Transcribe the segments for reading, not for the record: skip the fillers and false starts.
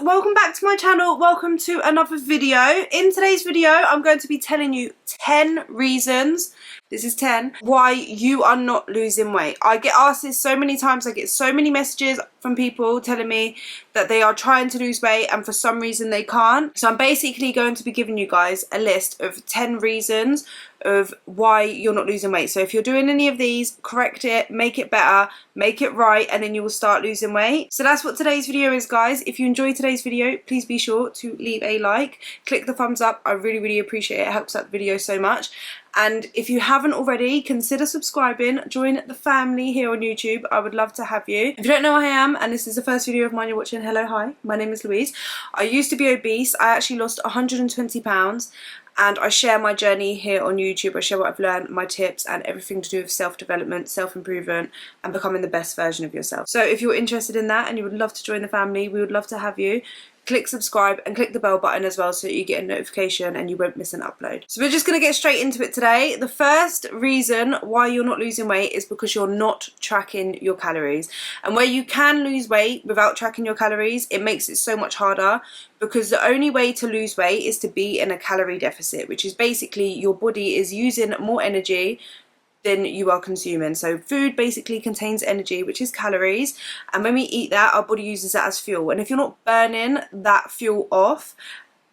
welcome back to my channel. Welcome to another video. In today's video I'm going to be telling you 10 reasons, this is 10, why you are not losing weight. I get asked this so many times. I get so many messages from people telling me that they are trying to lose weight and for some reason they can't. So I'm basically going to be giving you guys a list of 10 reasons of why you're not losing weight. So if you're doing any of these, correct it, make it better, make it right, and then you will start losing weight. So that's what today's video is, guys. If you enjoyed today's video, please be sure to leave a like, click the thumbs up. I really appreciate it. It helps out the video so much. And if you haven't already, consider subscribing, join the family here on YouTube. I would love to have you. If you don't know who I am and this is the first video of mine you're watching, hello, hi, my name is Louise. I used to be obese. I actually lost 120 pounds. And I share my journey here on YouTube. I share what I've learned, my tips, and everything to do with self-development, self-improvement, and becoming the best version of yourself. So if you're interested in that and you would love to join the family, we would love to have you. Click subscribe and click the bell button as well so that you get a notification and you won't miss an upload. So we're just going to get straight into it today. The first reason why you're not losing weight is because you're not tracking your calories. And where you can lose weight without tracking your calories, it makes it so much harder, because the only way to lose weight is to be in a calorie deficit, which is basically your body is using more energy than you are consuming. So food basically contains energy, which is calories, and when we eat that, our body uses that as fuel. And if you're not burning that fuel off,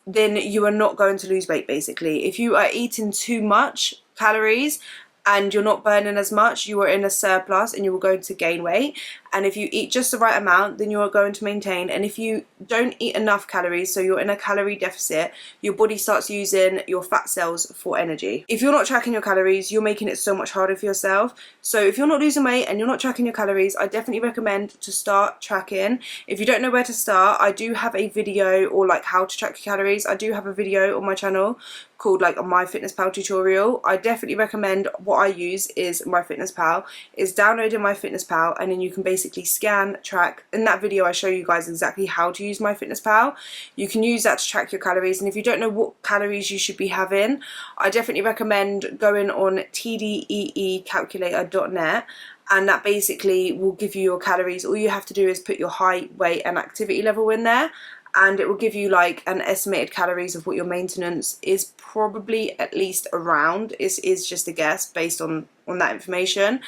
then you are not going to lose weight. Basically, if you are eating too much calories and you're not burning as much, you are in a surplus and you are going to gain weight. And if you eat just the right amount, then you are going to maintain. And if you don't eat enough calories, so you're in a calorie deficit, your body starts using your fat cells for energy. If you're not tracking your calories, you're making it so much harder for yourself. So if you're not losing weight and you're not tracking your calories, I definitely recommend to start tracking. If you don't know where to start, I do have a video, or like how to track your calories. I do have a video on my channel called like a MyFitnessPal tutorial. I definitely recommend, what I use is MyFitnessPal, is downloading MyFitnessPal, and then you can basically scan, track. In that video I show you guys exactly how to use MyFitnessPal. You can use that to track your calories, and if you don't know what calories you should be having, I definitely recommend going on tdeecalculator.net, and that basically will give you your calories. All you have to do is put your height, weight and activity level in there, and it will give you like an estimated calories of what your maintenance is, probably at least around. It is just a guess based on that information.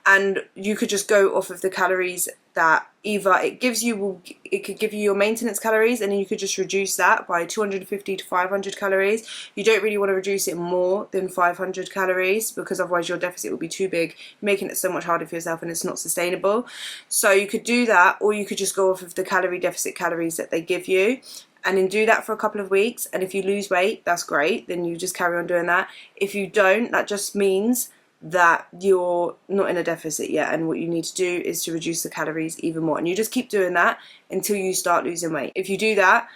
And you could just go off of the calories that either it gives you, it could give you your maintenance calories, and then you could just reduce that by 250 to 500 calories. You don't really want to reduce it more than 500 calories, because otherwise your deficit will be too big, making it so much harder for yourself, and it's not sustainable. So you could do that, or you could just go off of the calorie deficit calories that they give you, and then do that for a couple of weeks. And if you lose weight, that's great, then you just carry on doing that. If you don't, that just means that you're not in a deficit yet, and what you need to do is to reduce the calories even more, and you just keep doing that until you start losing weight. If you do that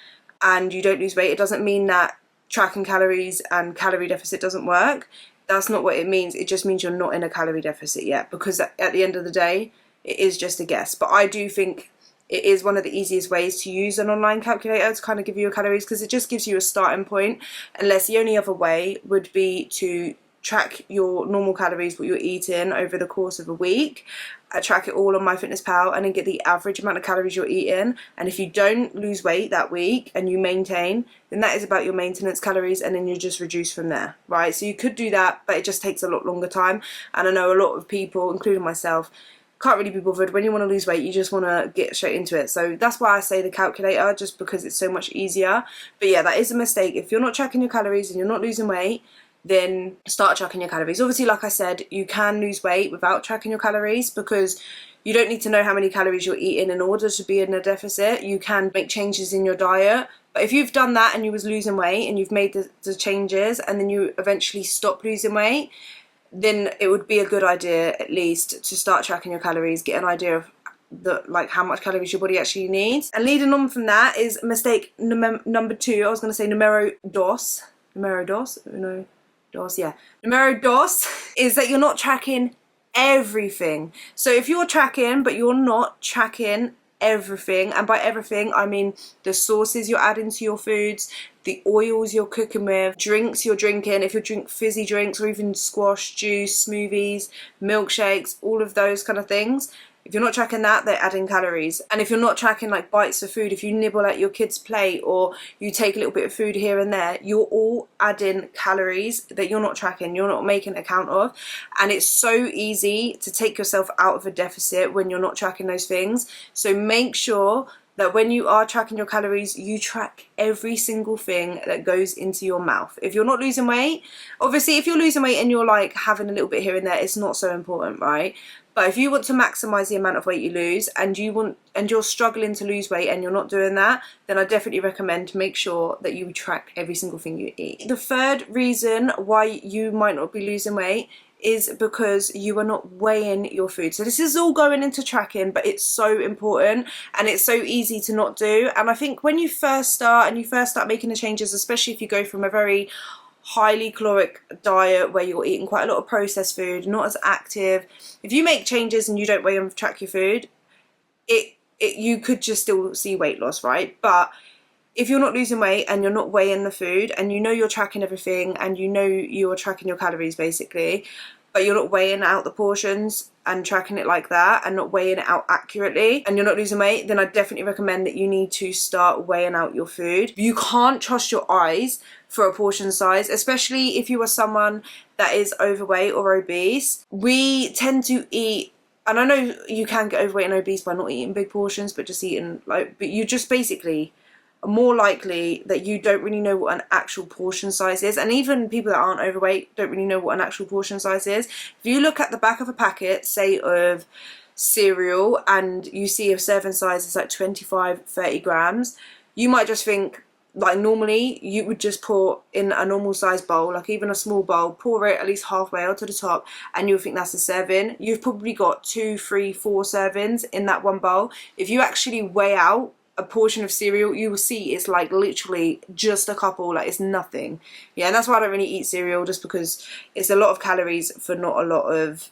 and you don't lose weight, it doesn't mean that tracking calories and calorie deficit doesn't work. That's not what it means. It just means you're not in a calorie deficit yet, because at the end of the day it is just a guess. But I do think it is one of the easiest ways to use an online calculator to kind of give you your calories, because it just gives you a starting point, unless the only other way would be to track your normal calories, what you're eating over the course of a week. Track it all on MyFitnessPal, and then get the average amount of calories you're eating. And if you don't lose weight that week and you maintain, then that is about your maintenance calories, and then you just reduce from there, right? So you could do that, but it just takes a lot longer time. And I know a lot of people, including myself, can't really be bothered. When you want to lose weight, you just want to get straight into it. So that's why I say the calculator, just because it's so much easier. But yeah, that is a mistake. If you're not tracking your calories and you're not losing weight, then start tracking your calories. Obviously, like I said, you can lose weight without tracking your calories, because you don't need to know how many calories you're eating in order to be in a deficit. You can make changes in your diet. But if you've done that and you was losing weight and you've made the changes, and then you eventually stop losing weight, then it would be a good idea at least to start tracking your calories, get an idea of like how much calories your body actually needs. And leading on from that is mistake number 2. I was going to say numero dos, is that you're not tracking everything. So if you're tracking but you're not tracking everything, and by everything I mean the sauces you're adding to your foods, the oils you're cooking with, drinks you're drinking, if you drink fizzy drinks or even squash, juice, smoothies, milkshakes, all of those kind of things, If you're not tracking that, they're adding calories. And if you're not tracking like bites of food, if you nibble at your kid's plate or you take a little bit of food here and there, you're all adding calories that you're not tracking, you're not making account of. And it's so easy to take yourself out of a deficit when you're not tracking those things. So make sure that when you are tracking your calories, you track every single thing that goes into your mouth. If you're not losing weight, obviously if you're losing weight and you're like having a little bit here and there, it's not so important, right? But if you want to maximize the amount of weight you lose and you're struggling to lose weight and you're not doing that, then I definitely recommend to make sure that you track every single thing you eat. The third reason why you might not be losing weight is because you are not weighing your food. So this is all going into tracking, but it's so important and it's so easy to not do. And I think when you first start making the changes, especially if you go from a very highly caloric diet where you're eating quite a lot of processed food, not as active, if you make changes and you don't weigh and track your food, you could just still see weight loss, right? But if you're not losing weight and you're not weighing the food and you know you're tracking everything and you know you're tracking your calories basically, but you're not weighing out the portions and tracking it like that and not weighing it out accurately and you're not losing weight, then I definitely recommend that you need to start weighing out your food. You can't trust your eyes for a portion size, especially if you are someone that is overweight or obese. We tend to eat, and I know you can get overweight and obese by not eating big portions, but just eating but you just basically more likely that you don't really know what an actual portion size is. And even people that aren't overweight don't really know what an actual portion size is. If you look at the back of a packet, say of cereal, and you see a serving size is like 25-30 grams, you might just think, like normally you would just pour in a normal size bowl, like even a small bowl, pour it at least halfway out to the top and you'll think that's a serving. You've probably got 2, 3, 4 servings in that one bowl. If you actually weigh out a portion of cereal, you will see it's like literally just a couple, like it's nothing. Yeah, and that's why I don't really eat cereal, just because it's a lot of calories for not a lot of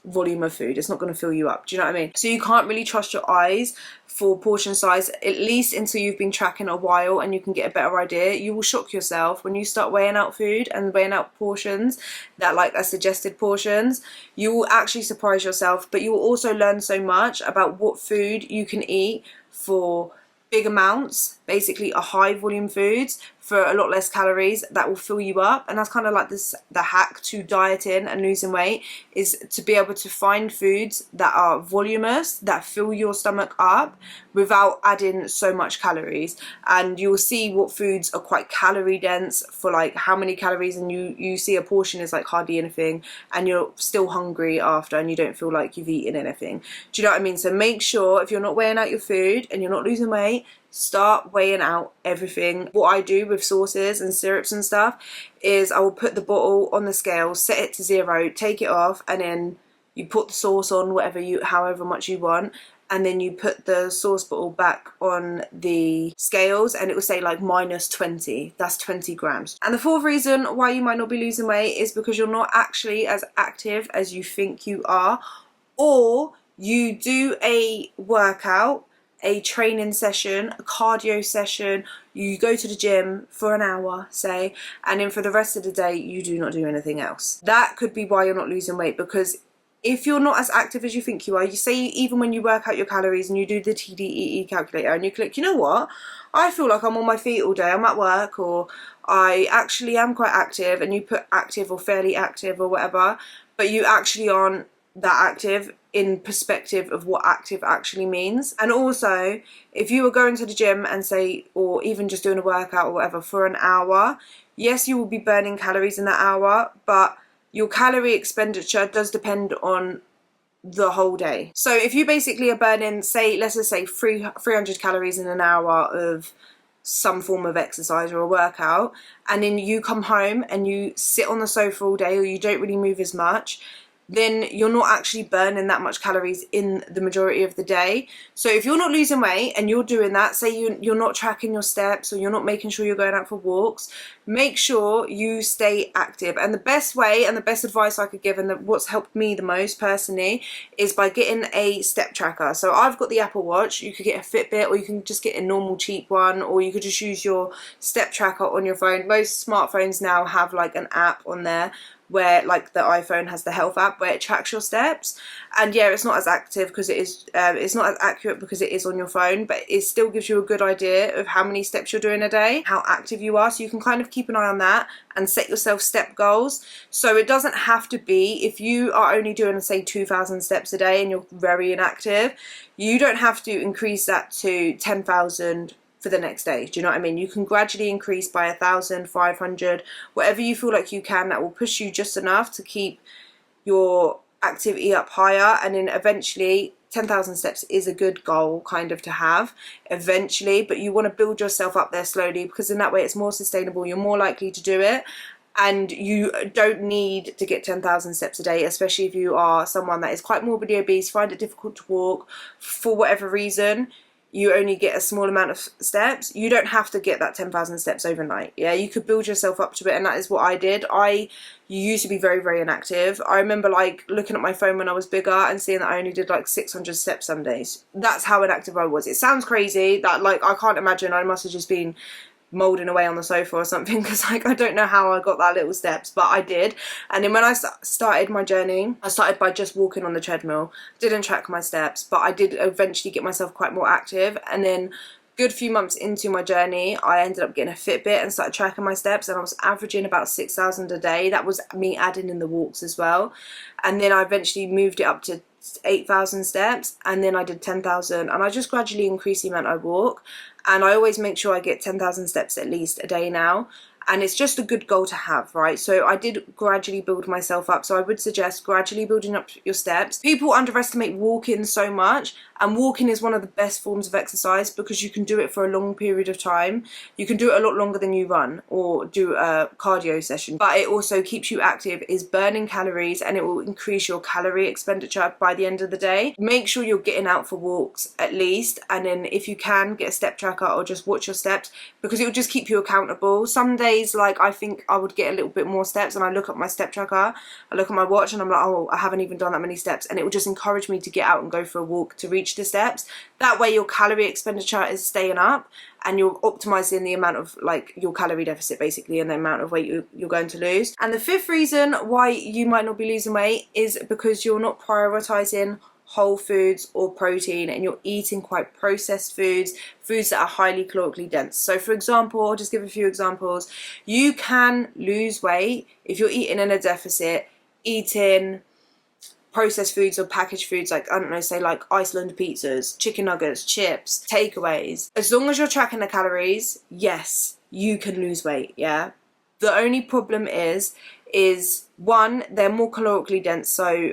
volume of food. It's not going to fill you up, do you know what I mean? So you can't really trust your eyes for portion size, at least until you've been tracking a while and you can get a better idea. You will shock yourself when you start weighing out food and weighing out portions that like are suggested portions. You will actually surprise yourself, but you will also learn so much about what food you can eat for big amounts, basically a high volume foods for a lot less calories that will fill you up. And that's kind of like the hack to dieting and losing weight, is to be able to find foods that are voluminous, that fill your stomach up without adding so much calories. And you'll see what foods are quite calorie dense for like how many calories, and you see a portion is like hardly anything and you're still hungry after and you don't feel like you've eaten anything. Do you know what I mean? So make sure if you're not weighing out your food and you're not losing weight, start weighing out everything. What I do with sauces and syrups and stuff is I will put the bottle on the scale, set it to 0, take it off, and then you put the sauce on however much you want, and then you put the sauce bottle back on the scales and it will say like -20. That's 20 grams. And the fourth reason why you might not be losing weight is because you're not actually as active as you think you are, or you do a workout, a training session, a cardio session, you go to the gym for an hour, say, and then for the rest of the day you do not do anything else. That could be why you're not losing weight, because if you're not as active as you think you are, you say even when you work out your calories and you do the TDEE calculator and you click, you know what, I feel like I'm on my feet all day, I'm at work, or I actually am quite active, and you put active or fairly active or whatever, but you actually aren't that active in perspective of what active actually means. And also, if you were going to the gym and say, or even just doing a workout or whatever for an hour, yes, you will be burning calories in that hour, but your calorie expenditure does depend on the whole day. So if you basically are burning, say, let's just say 300 calories in an hour of some form of exercise or a workout, and then you come home and you sit on the sofa all day, or you don't really move as much, then you're not actually burning that much calories in the majority of the day. So if you're not losing weight and you're doing that, say you're not tracking your steps, or you're not making sure you're going out for walks, make sure you stay active. And the best way and the best advice I could give, and what's helped me the most personally, is by getting a step tracker. So I've got the Apple Watch, you could get a Fitbit, or you can just get a normal cheap one, or you could just use your step tracker on your phone. Most smartphones now have like an app on there where like the iPhone has the health app where it tracks your steps. And yeah, it's not as active because it is it's not as accurate because it is on your phone, but it still gives you a good idea of how many steps you're doing a day, how active you are, so you can kind of keep an eye on that and set yourself step goals. So it doesn't have to be, if you are only doing say 2,000 steps a day and you're very inactive, you don't have to increase that to 10,000 for the next day. Do you know what I mean? You can gradually increase by 1,000, 500, whatever you feel like you can, that will push you just enough to keep your activity up higher. And then eventually 10,000 steps is a good goal kind of to have eventually, but you want to build yourself up there slowly, because in that way it's more sustainable, you're more likely to do it, and you don't need to get 10,000 steps a day, especially if you are someone that is quite morbidly obese, find it difficult to walk for whatever reason. You only get a small amount of steps. You don't have to get that 10,000 steps overnight. Yeah, you could build yourself up to it, and that is what I did. I used to be very, very inactive. I remember like looking at my phone when I was bigger and seeing that I only did like 600 steps some days. That's how inactive I was. It sounds crazy that like I can't imagine, I must have just been moulding away on the sofa or something, because like I don't know how I got that little steps, but I did. And then when I started my journey, I started by just walking on the treadmill, didn't track my steps, but I did eventually get myself quite more active. And then good few months into my journey, I ended up getting a Fitbit and started tracking my steps, and I was averaging about 6,000 a day. That was me adding in the walks as well. And then I eventually moved it up to 8,000 steps, and then I did 10,000, and I just gradually increased the amount I walk. And I always make sure I get 10,000 steps at least a day now. And it's just a good goal to have, right? So I did gradually build myself up. So I would suggest gradually building up your steps. People underestimate walking so much, and walking is one of the best forms of exercise because you can do it for a long period of time. You can do it a lot longer than you run or do a cardio session, but it also keeps you active, is burning calories, and it will increase your calorie expenditure by the end of the day. Make sure you're getting out for walks at least, and then if you can, get a step tracker or just watch your steps, because it will just keep you accountable. Some days, like, I think I would get a little bit more steps, and I look at my step tracker, I look at my watch, and I'm like, oh, I haven't even done that many steps, and it will just encourage me to get out and go for a walk to reach the steps. That way your calorie expenditure is staying up, and you're optimizing the amount of like your calorie deficit basically, and the amount of weight you're going to lose. And the fifth reason why you might not be losing weight is because you're not prioritizing whole foods or protein, and you're eating quite processed foods that are highly calorically dense. So for example, I'll just give a few examples. You can lose weight if you're eating in a deficit, eating processed foods or packaged foods, like, I don't know, say like Iceland pizzas, chicken nuggets, chips, takeaways. As long as you're tracking the calories, yes, you can lose weight, yeah? The only problem is one, they're more calorically dense, so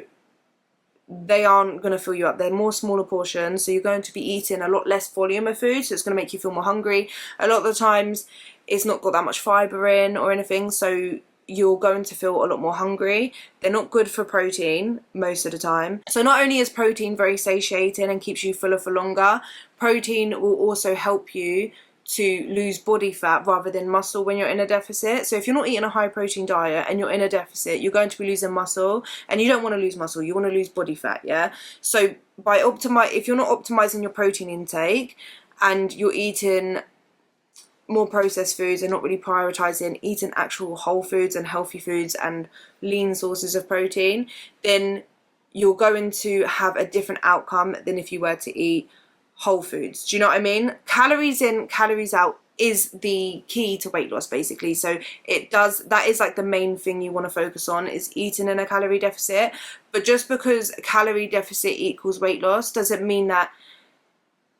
they aren't going to fill you up. They're more smaller portions, so you're going to be eating a lot less volume of food, so it's going to make you feel more hungry. A lot of the times it's not got that much fibre in or anything, so you're going to feel a lot more hungry. They're not good for protein most of the time. So not only is protein very satiating and keeps you fuller for longer, protein will also help you to lose body fat rather than muscle when you're in a deficit. So if you're not eating a high protein diet and you're in a deficit, you're going to be losing muscle, and you don't want to lose muscle, you want to lose body fat, yeah? So by if you're not optimizing your protein intake and you're eating more processed foods and not really prioritizing eating actual whole foods and healthy foods and lean sources of protein, then you're going to have a different outcome than if you were to eat whole foods. Do you know what I mean? Calories in, calories out is the key to weight loss basically. So that is like the main thing you want to focus on, is eating in a calorie deficit. But just because calorie deficit equals weight loss doesn't mean that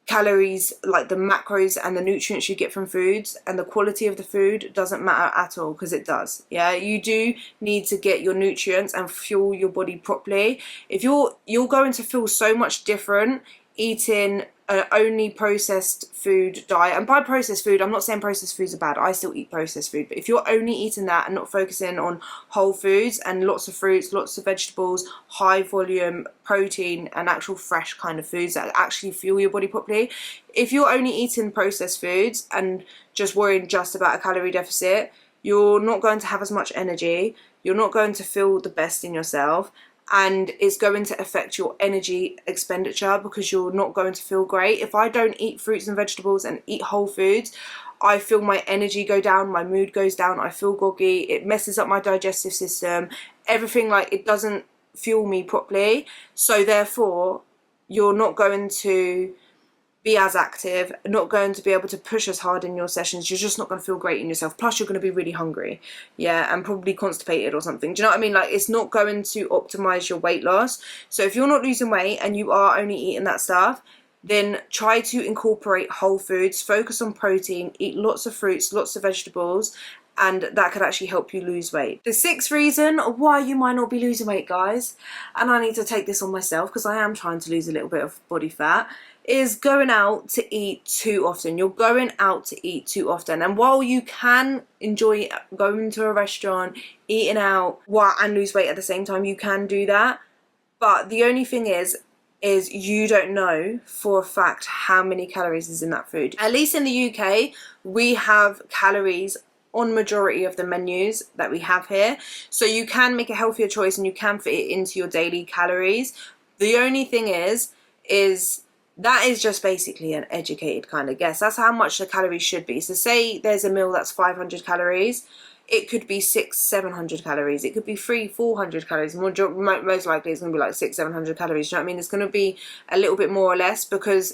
calories, like the macros and the nutrients you get from foods and the quality of the food, doesn't matter at all, because it does. Yeah, you do need to get your nutrients and fuel your body properly. If you're going to feel so much different eating an only processed food diet. And by processed food, I'm not saying processed foods are bad, I still eat processed food, but if you're only eating that and not focusing on whole foods and lots of fruits, lots of vegetables, high volume protein and actual fresh kind of foods that actually fuel your body properly, if you're only eating processed foods and just worrying just about a calorie deficit, you're not going to have as much energy, you're not going to feel the best in yourself, and it's going to affect your energy expenditure because you're not going to feel great. If I don't eat fruits and vegetables and eat whole foods, I feel my energy go down, my mood goes down, I feel groggy, it messes up my digestive system, everything, like it doesn't fuel me properly. So therefore you're not going to be as active, not going to be able to push as hard in your sessions, you're just not going to feel great in yourself, plus you're going to be really hungry, yeah, and probably constipated or something. Do you know what I mean? Like, it's not going to optimize your weight loss. So if you're not losing weight and you are only eating that stuff, then try to incorporate whole foods, focus on protein, eat lots of fruits, lots of vegetables, and that could actually help you lose weight. The sixth reason why you might not be losing weight, guys, and I need to take this on myself because I am trying to lose a little bit of body fat, is going out to eat too often. You're going out to eat too often, and while you can enjoy going to a restaurant, eating out, and lose weight at the same time, you can do that. But the only thing is you don't know for a fact how many calories is in that food. At least in the UK, we have calories on majority of the menus that we have here, so you can make a healthier choice and you can fit it into your daily calories. The only thing is that is just basically an educated kind of guess. That's how much the calories should be. So say there's a meal that's 500 calories, it could be 600-700 calories, it could be 300-400 calories. Most likely it's going to be like 600-700 calories. Do you know what I mean? It's going to be a little bit more or less because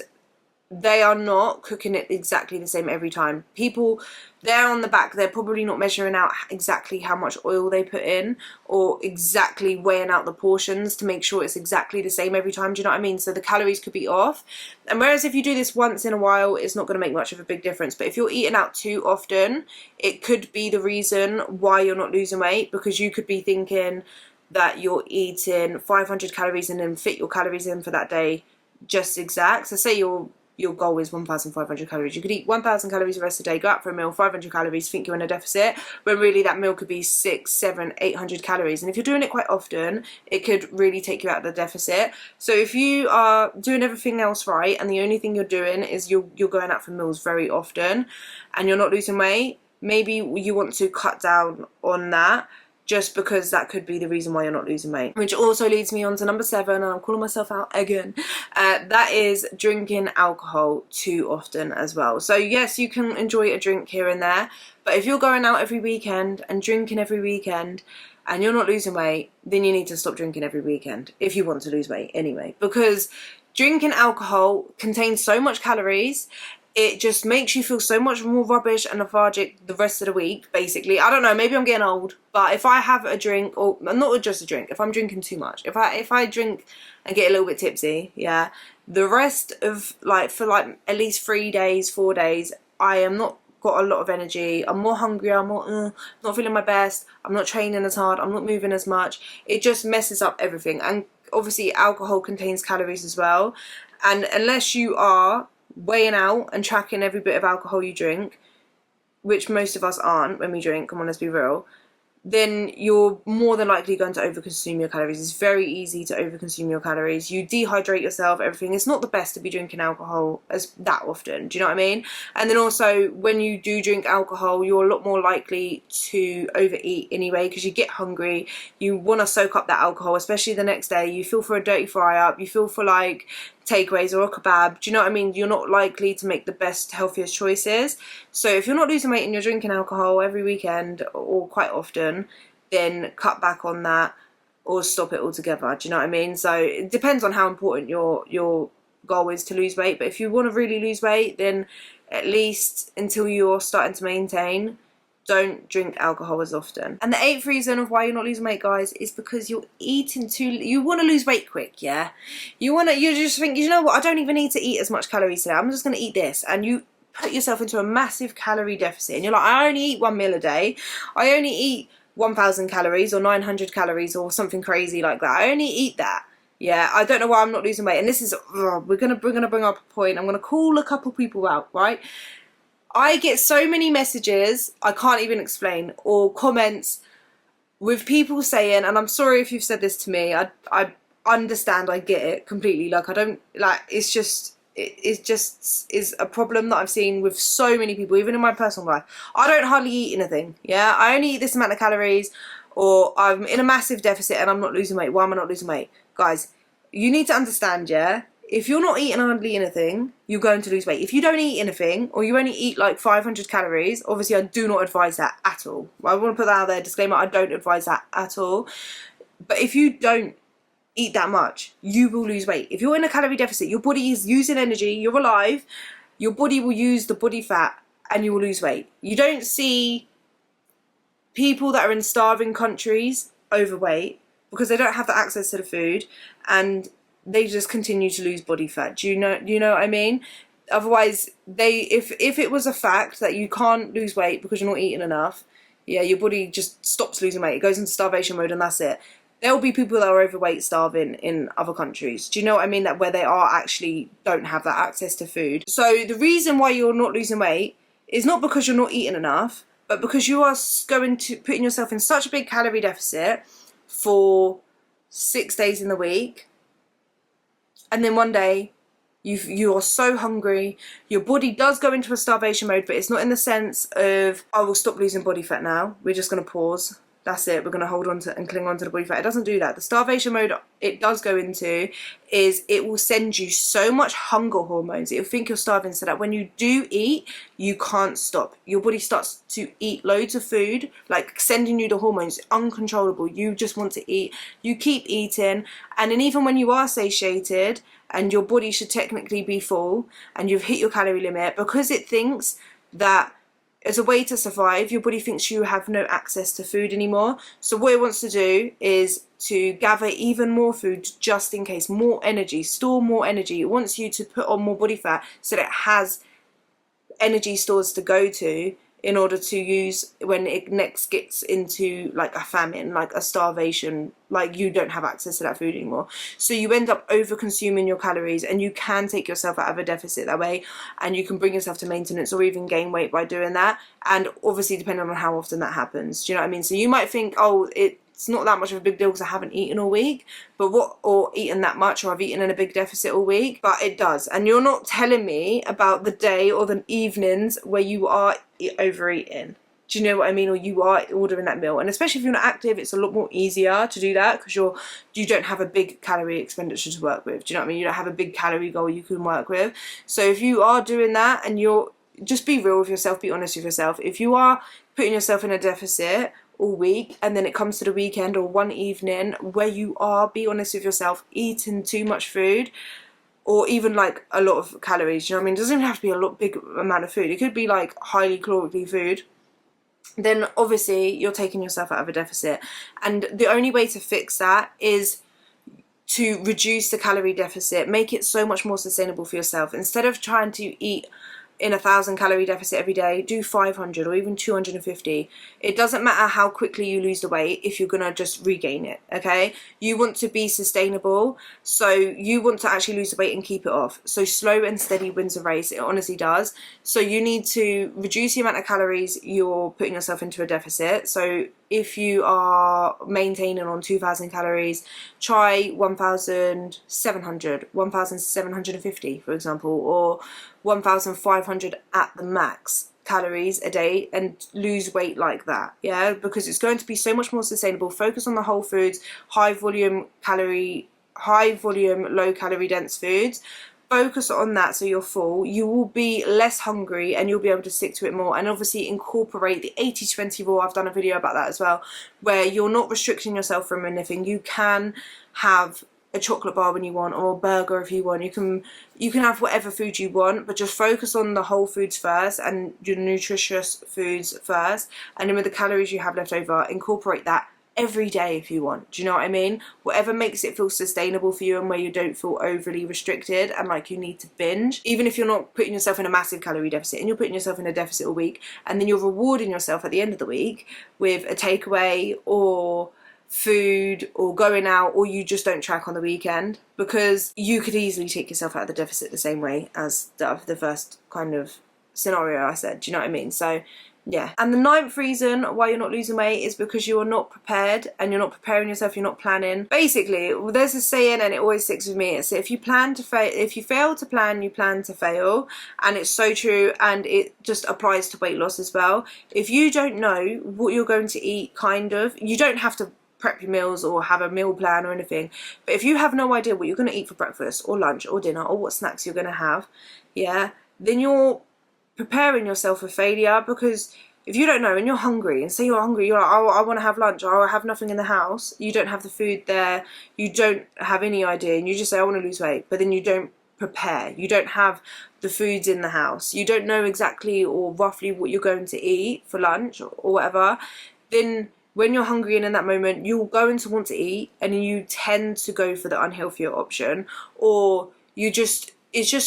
they are not cooking it exactly the same every time. People there on the back, they're probably not measuring out exactly how much oil they put in or exactly weighing out the portions to make sure it's exactly the same every time. Do you know what I mean? So the calories could be off. And whereas if you do this once in a while, it's not going to make much of a big difference. But if you're eating out too often, it could be the reason why you're not losing weight, because you could be thinking that you're eating 500 calories and then fit your calories in for that day just exact. So say your goal is 1,500 calories. You could eat 1,000 calories the rest of the day, go out for a meal, 500 calories, think you're in a deficit, when really that meal could be 600, 700, 800 calories. And if you're doing it quite often, it could really take you out of the deficit. So if you are doing everything else right and the only thing you're doing is you're going out for meals very often and you're not losing weight, maybe you want to cut down on that, just because that could be the reason why you're not losing weight. Which also leads me on to number 7, and I'm calling myself out again. That is drinking alcohol too often as well. So yes, you can enjoy a drink here and there, but if you're going out every weekend and drinking every weekend and you're not losing weight, then you need to stop drinking every weekend if you want to lose weight anyway. Because drinking alcohol contains so much calories, it just makes you feel so much more rubbish and lethargic the rest of the week, basically. I don't know, maybe I'm getting old, but if I have a drink, or not just a drink, if I'm drinking too much, if I drink and get a little bit tipsy, yeah, the rest of, like, for like at least 3 days, 4 days, I am not got a lot of energy, I'm more hungry, I'm more, not feeling my best, I'm not training as hard, I'm not moving as much. It just messes up everything. And obviously alcohol contains calories as well, and unless you are weighing out and tracking every bit of alcohol you drink, which most of us aren't when we drink, come on, let's be real, then you're more than likely going to overconsume your calories. It's very easy to overconsume your calories. You dehydrate yourself, everything. It's not the best to be drinking alcohol as that often. Do you know what I mean? And then also, when you do drink alcohol, you're a lot more likely to overeat anyway, because you get hungry. You want to soak up that alcohol, especially the next day. You feel for a dirty fry up. You feel for like takeaways or a kebab. Do you know what I mean? You're not likely to make the best, healthiest choices. So if you're not losing weight and you're drinking alcohol every weekend or quite often, then cut back on that or stop it altogether. Do you know what I mean? So it depends on how important your goal is to lose weight. But if you want to really lose weight, then at least until you're starting to maintain, don't drink alcohol as often. And the 8th reason of why you're not losing weight, guys, is because you're eating you want to lose weight quick, yeah? You just think, you know what, I don't even need to eat as much calories today, I'm just going to eat this. And you put yourself into a massive calorie deficit. And you're like, I only eat 1 meal a day. I only eat 1,000 calories or 900 calories or something crazy like that. I only eat that. Yeah, I don't know why I'm not losing weight. And this is, we're going to bring up a point. I'm going to call a couple people out, right? I get so many messages, I can't even explain, or comments with people saying, and I'm sorry if you've said this to me, I understand, I get it completely, like, I don't, like, it just is a problem that I've seen with so many people, even in my personal life. I don't hardly eat anything, yeah, I only eat this amount of calories, or I'm in a massive deficit and I'm not losing weight. Why am I not losing weight? Guys, you need to understand, yeah, if you're not eating hardly anything, you're going to lose weight. If you don't eat anything, or you only eat like 500 calories, obviously I do not advise that at all. I want to put that out there, disclaimer, I don't advise that at all. But if you don't eat that much, you will lose weight. If you're in a calorie deficit, your body is using energy, you're alive, your body will use the body fat and you will lose weight. You don't see people that are in starving countries overweight because they don't have the access to the food and they just continue to lose body fat. Do you know what I mean? Otherwise, if it was a fact that you can't lose weight because you're not eating enough, yeah, your body just stops losing weight. It goes into starvation mode and that's it. There will be people that are overweight starving in other countries. Do you know what I mean? That where they are actually don't have that access to food. So the reason why you're not losing weight is not because you're not eating enough, but because you are putting yourself in such a big calorie deficit for 6 days in the week, and then one day you are so hungry, your body does go into a starvation mode, but it's not in the sense of, I will stop losing body fat now, we're just going to pause. That's it, we're going to hold on to and cling on to the body fat. It doesn't do that. The starvation mode it does go into is it will send you so much hunger hormones. It'll think you're starving so that when you do eat, you can't stop. Your body starts to eat loads of food, like sending you the hormones, uncontrollable. You just want to eat. You keep eating. And then even when you are satiated and your body should technically be full and you've hit your calorie limit, because it thinks that as a way to survive, your body thinks you have no access to food anymore. So what it wants to do is to gather even more food just in case, more energy, store more energy. It wants you to put on more body fat so that it has energy stores to go to in order to use when it next gets into like a famine, like a starvation, like you don't have access to that food anymore. So you end up over consuming your calories, and you can take yourself out of a deficit that way, and you can bring yourself to maintenance or even gain weight by doing that. And obviously depending on how often that happens, do you know what I mean? So you might think, oh, it's not that much of a big deal because I haven't eaten all week, or eaten that much, or I've eaten in a big deficit all week, but it does. And you're not telling me about the day or the evenings where you are overeating. Do you know what I mean? Or you are ordering that meal. And especially if you're not active, it's a lot more easier to do that because you don't have a big calorie expenditure to work with. Do you know what I mean? You don't have a big calorie goal you can work with. So if you are doing that, and just be real with yourself, be honest with yourself. If you are putting yourself in a deficit all week, and then it comes to the weekend or one evening where you are, be honest with yourself, eating too much food, or even like a lot of calories, you know what I mean? It doesn't even have to be a big amount of food. It could be like highly caloric food. Then obviously you're taking yourself out of a deficit. And the only way to fix that is to reduce the calorie deficit, make it so much more sustainable for yourself. Instead of trying to eat in 1,000 calorie deficit every day, do 500 or even 250. It doesn't matter how quickly you lose the weight if you're gonna just regain it, okay? You want to be sustainable, so you want to actually lose the weight and keep it off. So slow and steady wins the race, it honestly does. So you need to reduce the amount of calories you're putting yourself into a deficit. So if you are maintaining on 2,000 calories, try 1,700, 1,750 for example, or 1,500 at the max calories a day, and lose weight like that, yeah, because it's going to be so much more sustainable. Focus on the whole foods, high volume, low calorie dense foods. Focus on that so you're full. You will be less hungry and you'll be able to stick to it more. And obviously incorporate the 80-20 rule. I've done a video about that as well, where you're not restricting yourself from anything. You can have a chocolate bar when you want, or a burger if you want. You can have whatever food you want, but just focus on the whole foods first and your nutritious foods first, and then with the calories you have left over, incorporate that every day if you want. Do you know what I mean? Whatever makes it feel sustainable for you and where you don't feel overly restricted and like you need to binge. Even if you're not putting yourself in a massive calorie deficit and you're putting yourself in a deficit all week, and then you're rewarding yourself at the end of the week with a takeaway or food or going out, or you just don't track on the weekend, because you could easily take yourself out of the deficit the same way as the first kind of scenario I said. Do you know what I mean? So Yeah. And the 9th reason why you're not losing weight is because you are not prepared, and you're not preparing yourself, you're not planning. Basically, there's a saying and it always sticks with me. It's if you fail to plan, you plan to fail. And it's so true, and it just applies to weight loss as well. If you don't know what you're going to eat, you don't have to prep your meals or have a meal plan or anything, but if you have no idea what you're going to eat for breakfast or lunch or dinner or what snacks you're going to have, yeah, then you're preparing yourself for failure. Because if you don't know and you're hungry, and say you're hungry, you're like, oh, I want to have lunch, or I have nothing in the house, you don't have the food there, you don't have any idea, and you just say, I want to lose weight, but then you don't prepare, you don't have the foods in the house, you don't know exactly or roughly what you're going to eat for lunch or whatever, then when you're hungry and in that moment, you're going to want to eat, and you tend to go for the unhealthier option, or it just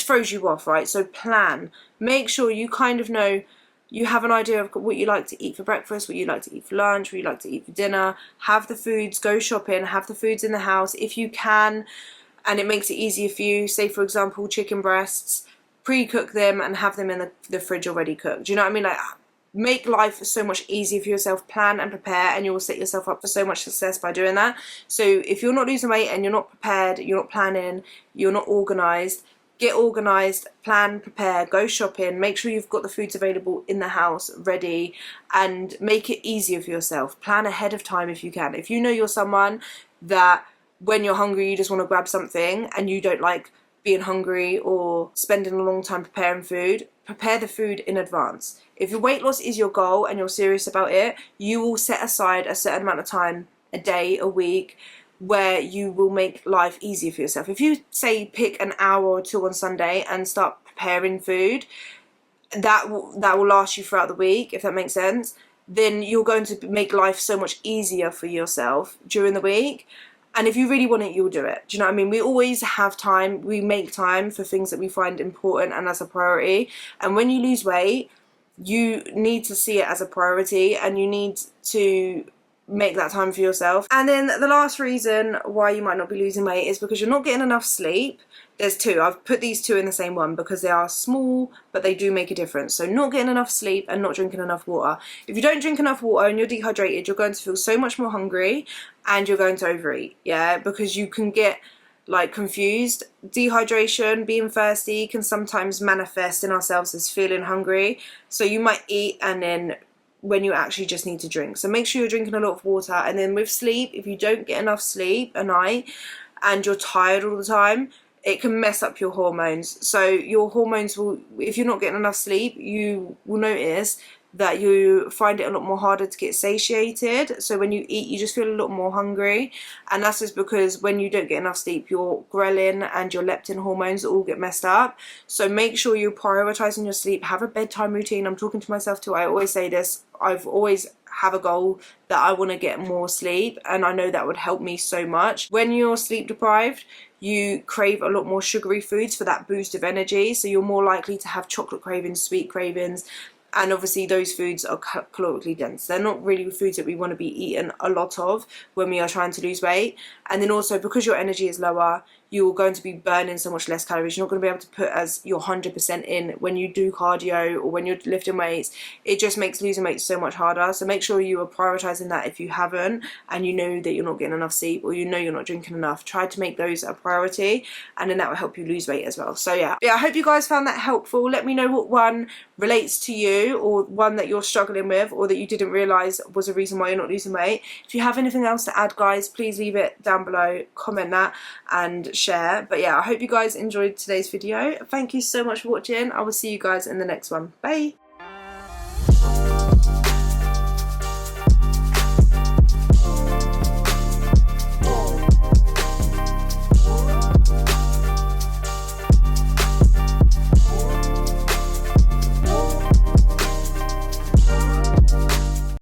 throws you off, right? So plan. Make sure you kind of know, you have an idea of what you like to eat for breakfast, what you like to eat for lunch, what you like to eat for dinner. Have the foods, go shopping, have the foods in the house if you can, and it makes it easier for you. Say, for example, chicken breasts, pre-cook them and have them in the fridge already cooked. Do you know what I mean? Like, make life so much easier for yourself. Plan and prepare, and you will set yourself up for so much success by doing that. So if you're not losing weight and you're not prepared, you're not planning, you're not organised, get organised, plan, prepare, go shopping, make sure you've got the foods available in the house ready, and make it easier for yourself. Plan ahead of time if you can. If you know you're someone that when you're hungry you just want to grab something and you don't like being hungry or spending a long time preparing food, prepare the food in advance. If your weight loss is your goal and you're serious about it, you will set aside a certain amount of time, a day, a week, where you will make life easier for yourself. If you say pick an hour or two on Sunday and start preparing food, that will last you throughout the week, if that makes sense, then you're going to make life so much easier for yourself during the week. And if you really want it, you'll do it. Do you know what I mean? We always have time. We make time for things that we find important and as a priority. And when you lose weight, you need to see it as a priority, and you need to make that time for yourself. And then the last reason why you might not be losing weight is because you're not getting enough sleep. There's two. I've put these two in the same one because they are small, but they do make a difference. So not getting enough sleep and not drinking enough water. If you don't drink enough water and you're dehydrated, you're going to feel so much more hungry, and you're going to overeat, yeah, because you can get like confused. Dehydration, being thirsty, can sometimes manifest in ourselves as feeling hungry. So you might eat and then when you actually just need to drink. So make sure you're drinking a lot of water. And then with sleep, if you don't get enough sleep a night and you're tired all the time, it can mess up your hormones. So your hormones will, if you're not getting enough sleep, you will notice that you find it a lot more harder to get satiated. So when you eat, you just feel a lot more hungry. And that's just because when you don't get enough sleep, your ghrelin and your leptin hormones all get messed up. So make sure you're prioritizing your sleep. Have a bedtime routine. I'm talking to myself too. I always say this. I've always have a goal that I want to get more sleep, and I know that would help me so much. When you're sleep deprived, you crave a lot more sugary foods for that boost of energy. So you're more likely to have chocolate cravings, sweet cravings. And obviously those foods are calorically dense. They're not really foods that we want to be eating a lot of when we are trying to lose weight. And then also because your energy is lower, you're going to be burning so much less calories. You're not going to be able to put as your 100% in when you do cardio or when you're lifting weights. It just makes losing weight so much harder. So make sure you are prioritizing that if you haven't, and you know that you're not getting enough sleep, or you know you're not drinking enough. Try to make those a priority, and then that will help you lose weight as well. So yeah, I hope you guys found that helpful. Let me know what one relates to you, or one that you're struggling with, or that you didn't realize was a reason why you're not losing weight. If you have anything else to add, guys, please leave it down below, comment that and share. But yeah, I hope you guys enjoyed today's video. Thank you so much for watching. I will see you guys in the next one. Bye.